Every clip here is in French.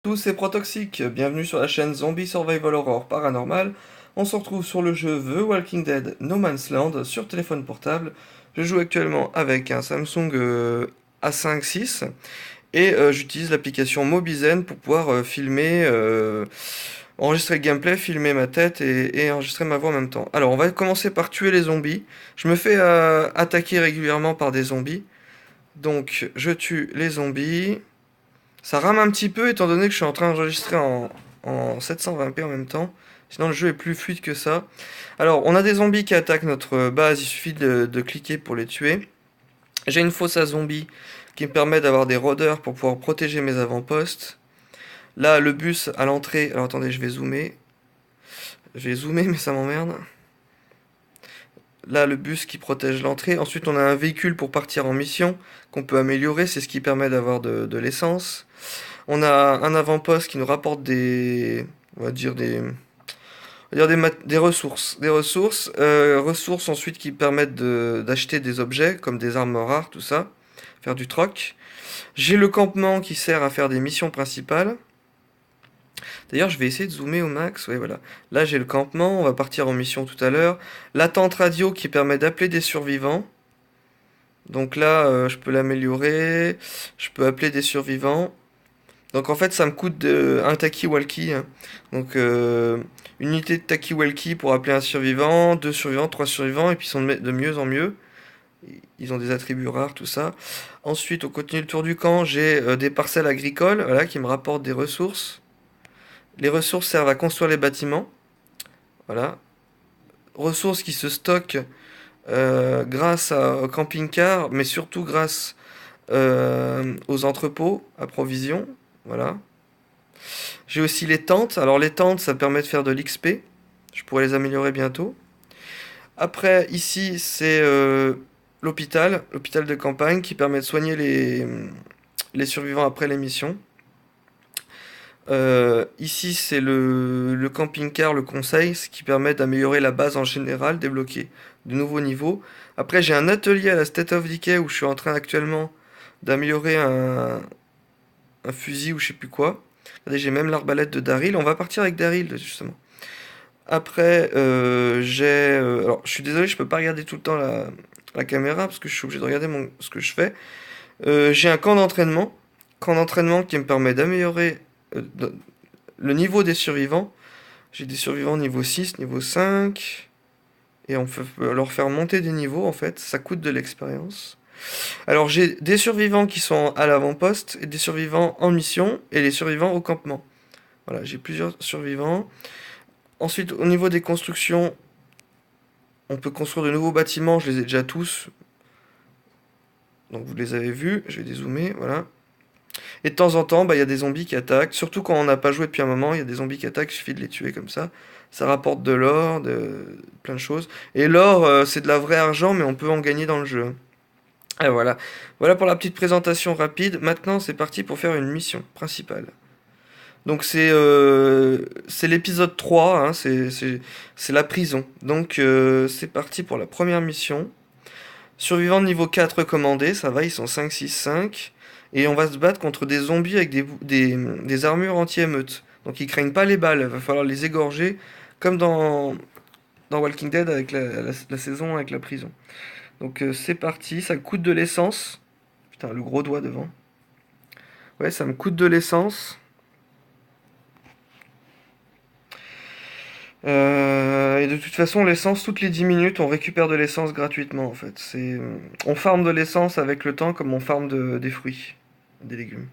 Tous c'est Protoxic, bienvenue sur la chaîne Zombie Survival Horror Paranormal. On se retrouve sur le jeu The Walking Dead No Man's Land sur téléphone portable. Je joue actuellement avec un Samsung A5 VI et j'utilise l'application Mobizen pour pouvoir filmer, enregistrer le gameplay, filmer ma tête et enregistrer ma voix en même temps. Alors on va commencer par tuer les zombies. Je me fais attaquer régulièrement par des zombies. Donc je tue les zombies. Ça rame un petit peu étant donné que je suis en train d'enregistrer en 720p en même temps. Sinon le jeu est plus fluide que ça. Alors on a des zombies qui attaquent notre base, il suffit de cliquer pour les tuer. J'ai une fosse à zombies qui me permet d'avoir des rôdeurs pour pouvoir protéger mes avant-postes. Là le bus à l'entrée, alors attendez je vais zoomer. Je vais zoomer mais ça m'emmerde. Là le bus qui protège l'entrée. Ensuite on a un véhicule pour partir en mission qu'on peut améliorer, c'est ce qui permet d'avoir de l'essence. On a un avant-poste qui nous rapporte des, on va dire des ressources, ressources ensuite qui permettent d'acheter des objets comme des armes rares, tout ça, faire du troc. J'ai le campement qui sert à faire des missions principales. D'ailleurs, je vais essayer de zoomer au max. Ouais, voilà. Là, j'ai le campement. On va partir en mission tout à l'heure. La tente radio qui permet d'appeler des survivants. Donc là, je peux l'améliorer. Je peux appeler des survivants. Donc en fait, ça me coûte un talkie-walkie, hein. Donc une unité de talkie-walkie pour appeler un survivant, deux survivants, trois survivants, et puis ils sont de mieux en mieux. Ils ont des attributs rares, tout ça. Ensuite, on continue le tour du camp. J'ai des parcelles agricoles, voilà, qui me rapportent des ressources. Les ressources servent à construire les bâtiments, voilà. Ressources qui se stockent au camping-car, mais surtout grâce aux entrepôts à provisions, voilà. J'ai aussi les tentes. Alors les tentes, ça permet de faire de l'XP. Je pourrais les améliorer bientôt. Après, ici, c'est l'hôpital de campagne qui permet de soigner les survivants après les missions. Ici, c'est le camping-car, le conseil, ce qui permet d'améliorer la base en général, débloquer de nouveaux niveaux. Après, j'ai un atelier à la State of Decay où je suis en train actuellement d'améliorer un fusil ou je sais plus quoi. Regardez, j'ai même l'arbalète de Daryl. On va partir avec Daryl, justement. Après, alors, je suis désolé, je peux pas regarder tout le temps la caméra parce que je suis obligé de regarder ce que je fais. J'ai un camp d'entraînement qui me permet d'améliorer le niveau des survivants. J'ai des survivants niveau 6, niveau 5. Et on peut leur faire monter des niveaux en fait. Ça coûte de l'expérience. Alors j'ai des survivants qui sont à l'avant-poste, et des survivants en mission, et les survivants au campement. Voilà, j'ai plusieurs survivants. Ensuite, au niveau des constructions, on peut construire de nouveaux bâtiments, je les ai déjà tous. Donc vous les avez vus, je vais dézoomer, voilà. Et de temps en temps, bah, il y a des zombies qui attaquent. Surtout quand on n'a pas joué depuis un moment, il y a des zombies qui attaquent, il suffit de les tuer comme ça. Ça rapporte de l'or, plein de choses. Et l'or, c'est de la vraie argent, mais on peut en gagner dans le jeu. Et voilà. Voilà pour la petite présentation rapide. Maintenant, c'est parti pour faire une mission principale. Donc c'est l'épisode 3, hein, c'est la prison. Donc c'est parti pour la première mission. Survivant de niveau 4 recommandé, ça va, ils sont 5, 6, 5. Et on va se battre contre des zombies avec des armures anti-émeute. Donc ils craignent pas les balles, il va falloir les égorger, comme dans Walking Dead avec la saison avec la prison. Donc c'est parti, ça coûte de l'essence. Putain, le gros doigt devant. Ouais, ça me coûte de l'essence. Et de toute façon, l'essence, toutes les 10 minutes, on récupère de l'essence gratuitement en fait. On farme de l'essence avec le temps comme on farme des fruits, des légumes.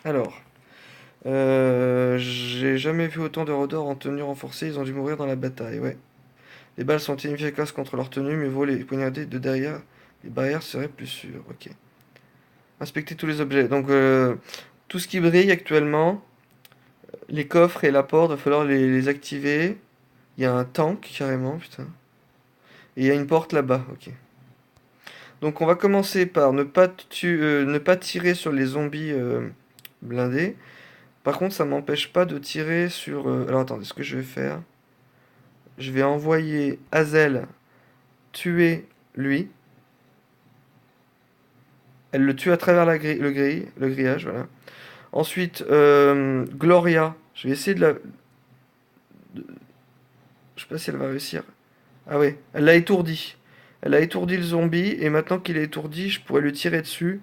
Alors, j'ai jamais vu autant de rôdeurs en tenue renforcée, ils ont dû mourir dans la bataille, ouais. Les balles sont inefficaces contre leur tenue, mais vaut les poignarder de derrière. Les barrières seraient plus sûres, ok. Inspecter tous les objets. Donc, tout ce qui brille actuellement, les coffres et la porte, il va falloir les activer. Il y a un tank carrément, putain. Et il y a une porte là-bas, ok. Donc on va commencer par ne pas tirer sur les zombies blindés. Par contre, ça m'empêche pas de tirer sur... Alors attendez, ce que je vais faire, je vais envoyer Hazel tuer lui. Elle le tue à travers le grillage, voilà. Ensuite, Gloria. Je vais essayer de la... Je sais pas si elle va réussir. Ah ouais, elle l'a étourdi. Elle a étourdi le zombie, et maintenant qu'il est étourdi, je pourrais lui tirer dessus.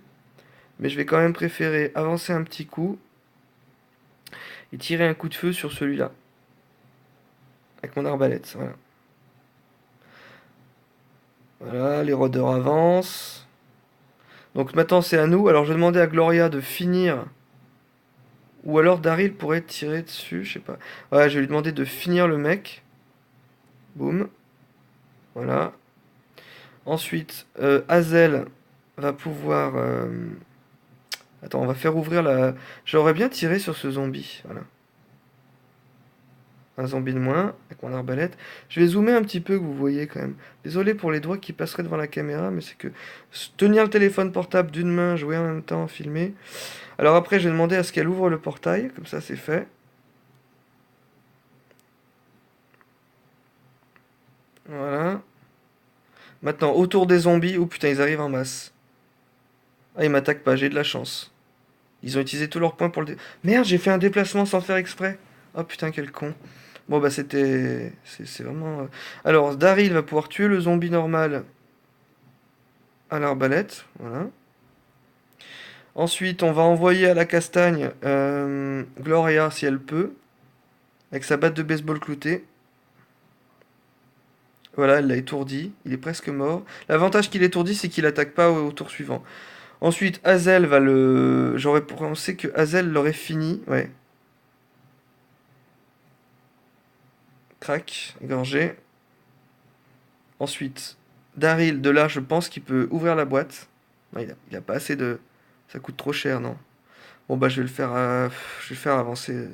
Mais je vais quand même préférer avancer un petit coup et tirer un coup de feu sur celui-là. Avec mon arbalète, voilà. Voilà, les rôdeurs avancent. Donc maintenant c'est à nous. Alors je vais demander à Gloria de finir. Ou alors Daryl pourrait tirer dessus, je sais pas. Ouais, je vais lui demander de finir le mec. Boum. Voilà. Ensuite, Hazel va pouvoir... Attends, on va faire ouvrir la... J'aurais bien tiré sur ce zombie. Voilà. Un zombie de moins, avec mon arbalète. Je vais zoomer un petit peu, que vous voyez quand même. Désolé pour les doigts qui passeraient devant la caméra, mais c'est que tenir le téléphone portable d'une main, jouer en même temps, filmer. Alors après, je vais demander à ce qu'elle ouvre le portail, comme ça c'est fait. Voilà. Maintenant, autour des zombies. Oh putain, ils arrivent en masse. Ah, ils m'attaquent pas, j'ai de la chance. Ils ont utilisé tous leurs points pour le... Merde, j'ai fait un déplacement sans faire exprès. Oh putain, quel con. Bon bah c'était... C'est vraiment... Alors, Daryl va pouvoir tuer le zombie normal à l'arbalète. Voilà. Ensuite, on va envoyer à la castagne Gloria, si elle peut. Avec sa batte de baseball cloutée. Voilà, elle l'a étourdi. Il est presque mort. L'avantage qu'il est étourdi, c'est qu'il attaque pas au tour suivant. Ensuite, Hazel va le... J'aurais pensé que Hazel l'aurait fini. Ouais. Crac, égorgé. Ensuite, Daryl, de là, je pense qu'il peut ouvrir la boîte. Non, il a pas assez de... Ça coûte trop cher, non. Bon, bah, je vais le faire avancer.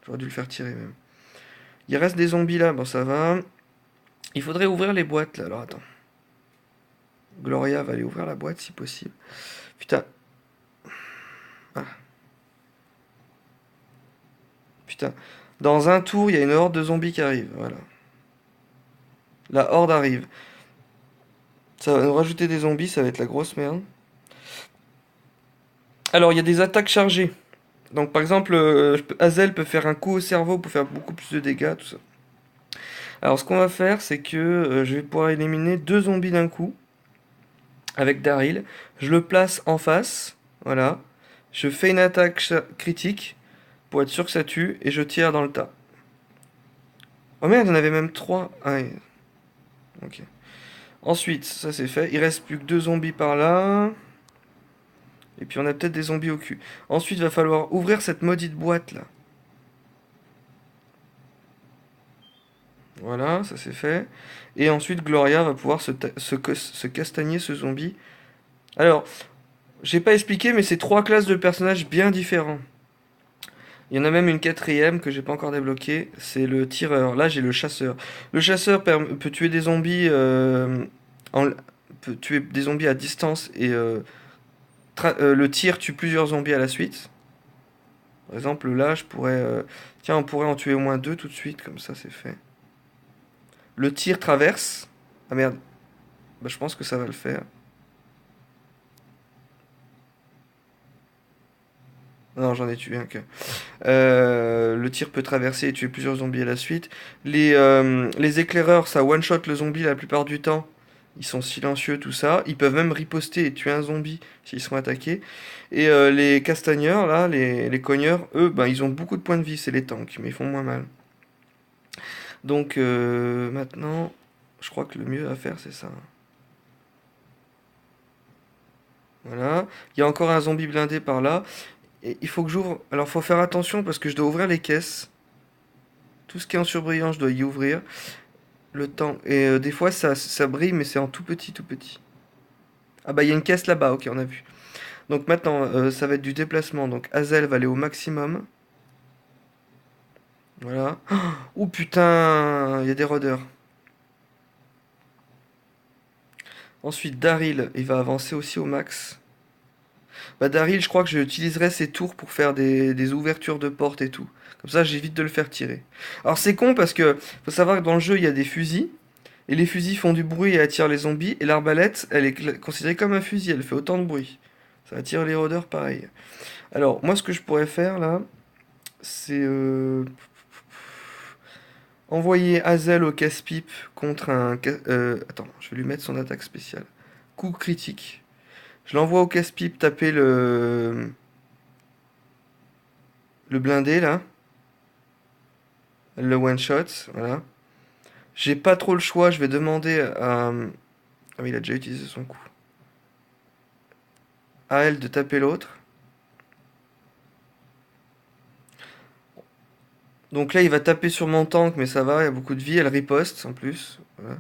J'aurais dû le faire tirer, même. Il reste des zombies, là. Bon, ça va. Il faudrait ouvrir les boîtes, là. Alors, attends. Gloria va aller ouvrir la boîte, si possible. Putain. Ah, putain. Dans un tour, il y a une horde de zombies qui arrive. Voilà. La horde arrive. Ça va nous rajouter des zombies, ça va être la grosse merde. Alors, il y a des attaques chargées. Donc, par exemple, Hazel peut faire un coup au cerveau pour faire beaucoup plus de dégâts, tout ça. Alors, ce qu'on va faire, c'est que je vais pouvoir éliminer deux zombies d'un coup avec Daryl. Je le place en face, voilà. Je fais une attaque critique pour être sûr que ça tue et je tire dans le tas. Oh merde, il y en avait même trois. Ah, ouais. Ok. Ensuite, ça c'est fait. Il reste plus que deux zombies par là. Et puis on a peut-être des zombies au cul. Ensuite, il va falloir ouvrir cette maudite boîte là. Voilà, ça c'est fait. Et ensuite, Gloria va pouvoir se castagner ce zombie. Alors, j'ai pas expliqué, mais c'est trois classes de personnages bien différents. Il y en a même une quatrième que j'ai pas encore débloquée, c'est le tireur. Là, j'ai le chasseur. Le chasseur peut tuer des zombies, en- peut tuer des zombies à distance et le tir tue plusieurs zombies à la suite. Par exemple, là, je pourrais, tiens, on pourrait en tuer au moins deux tout de suite, comme ça, c'est fait. Le tir traverse. Ah merde, bah, je pense que ça va le faire. Non, j'en ai tué un que. Le tir peut traverser et tuer plusieurs zombies à la suite. Les éclaireurs, ça one-shot le zombie la plupart du temps. Ils sont silencieux, tout ça. Ils peuvent même riposter et tuer un zombie s'ils sont attaqués. Et les castagneurs, là, les cogneurs, eux, ben, ils ont beaucoup de points de vie, c'est les tanks, mais ils font moins mal. Donc maintenant, je crois que le mieux à faire, c'est ça. Voilà. Il y a encore un zombie blindé par là. Et il faut que j'ouvre. Alors, faut faire attention parce que je dois ouvrir les caisses. Tout ce qui est en surbrillant, je dois y ouvrir. Le temps. Et des fois, ça brille, mais c'est en tout petit, tout petit. Ah bah, il y a une caisse là-bas, ok, on a vu. Donc maintenant, ça va être du déplacement. Donc Hazel va aller au maximum. Voilà. Oh putain, il y a des rôdeurs. Ensuite, Daryl, il va avancer aussi au max. Bah Daryl, je crois que j'utiliserai ses tours pour faire des ouvertures de portes et tout. Comme ça, j'évite de le faire tirer. Alors c'est con parce que faut savoir que dans le jeu, il y a des fusils. Et les fusils font du bruit et attirent les zombies. Et l'arbalète, elle est considérée comme un fusil, elle fait autant de bruit. Ça attire les rôdeurs pareil. Alors, moi, ce que je pourrais faire là, c'est envoyer Hazel au casse-pipe contre un. Attends, je vais lui mettre son attaque spéciale. Coup critique. Je l'envoie au casse-pipe taper le blindé là. Le one-shot, voilà. J'ai pas trop le choix, je vais demander à. Ah oui, il a déjà utilisé son coup. À elle de taper l'autre. Donc là, il va taper sur mon tank, mais ça va, il y a beaucoup de vie. Elle riposte en plus. Voilà.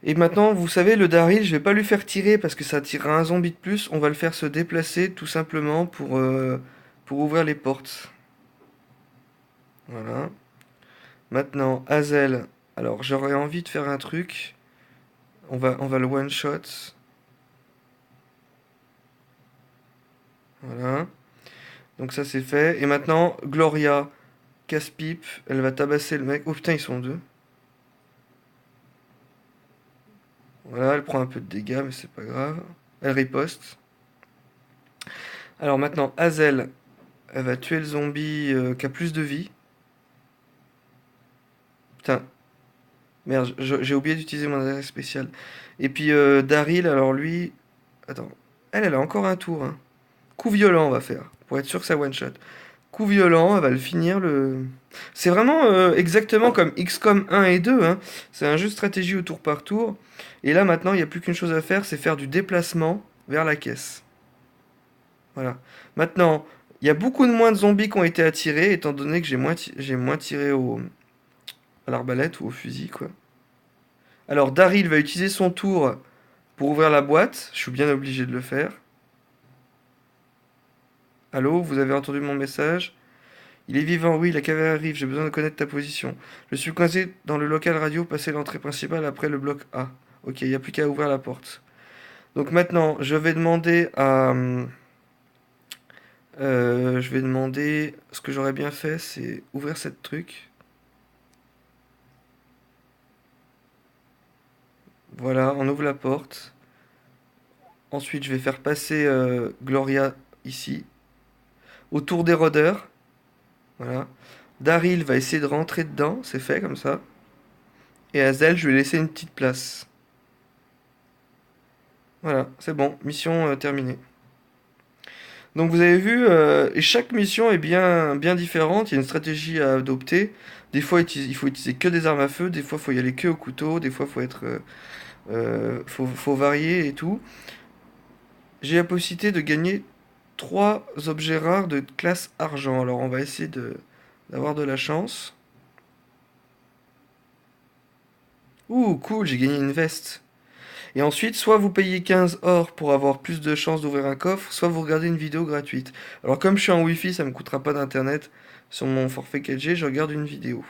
Et maintenant, vous savez, le Daryl, je vais pas lui faire tirer parce que ça tirera un zombie de plus. On va le faire se déplacer tout simplement pour ouvrir les portes. Voilà. Maintenant, Hazel. Alors, j'aurais envie de faire un truc. On va le one-shot. Voilà. Donc ça, c'est fait. Et maintenant, Gloria, casse-pipe. Elle va tabasser le mec. Oh putain, ils sont deux. Voilà, elle prend un peu de dégâts, mais c'est pas grave. Elle riposte. Alors maintenant, Hazel, elle va tuer le zombie qui a plus de vie. Putain, merde, j'ai oublié d'utiliser mon attaque spéciale. Et puis Daryl, alors lui. Attends, elle a encore un tour, hein. Coup violent, on va faire, pour être sûr que ça one-shot. Coup violent, elle va le finir le. C'est vraiment exactement comme XCOM 1 et 2, hein. C'est un jeu de stratégie au tour par tour. Et là maintenant, il n'y a plus qu'une chose à faire, c'est faire du déplacement vers la caisse. Voilà. Maintenant, il y a beaucoup de moins de zombies qui ont été attirés, étant donné que j'ai moins tiré à l'arbalète ou au fusil, quoi. Alors, Daryl va utiliser son tour pour ouvrir la boîte. Je suis bien obligé de le faire. Allô, vous avez entendu mon message? Il est vivant, oui, la cavalerie arrive, j'ai besoin de connaître ta position. Je suis coincé dans le local radio, passer l'entrée principale après le bloc A. Ok, il n'y a plus qu'à ouvrir la porte. Donc maintenant, je vais demander à... je vais demander... Ce que j'aurais bien fait, c'est ouvrir cette truc. Voilà, on ouvre la porte. Ensuite, je vais faire passer Gloria ici. Autour des rôdeurs. Voilà. Daryl va essayer de rentrer dedans, c'est fait comme ça. Et Hazel, je vais laisser une petite place. Voilà, c'est bon, mission terminée. Donc vous avez vu, et chaque mission est bien différente, il y a une stratégie à adopter. Des fois, il faut utiliser que des armes à feu, des fois, il faut y aller que au couteau, des fois, faut varier et tout. J'ai la possibilité de gagner 3 objets rares de classe argent. Alors on va essayer d'avoir de la chance. Ouh, cool, j'ai gagné une veste. Et ensuite, soit vous payez 15 or pour avoir plus de chances d'ouvrir un coffre, soit vous regardez une vidéo gratuite. Alors comme je suis en Wi-Fi, ça me coûtera pas d'internet. Sur mon forfait 4G, je regarde une vidéo.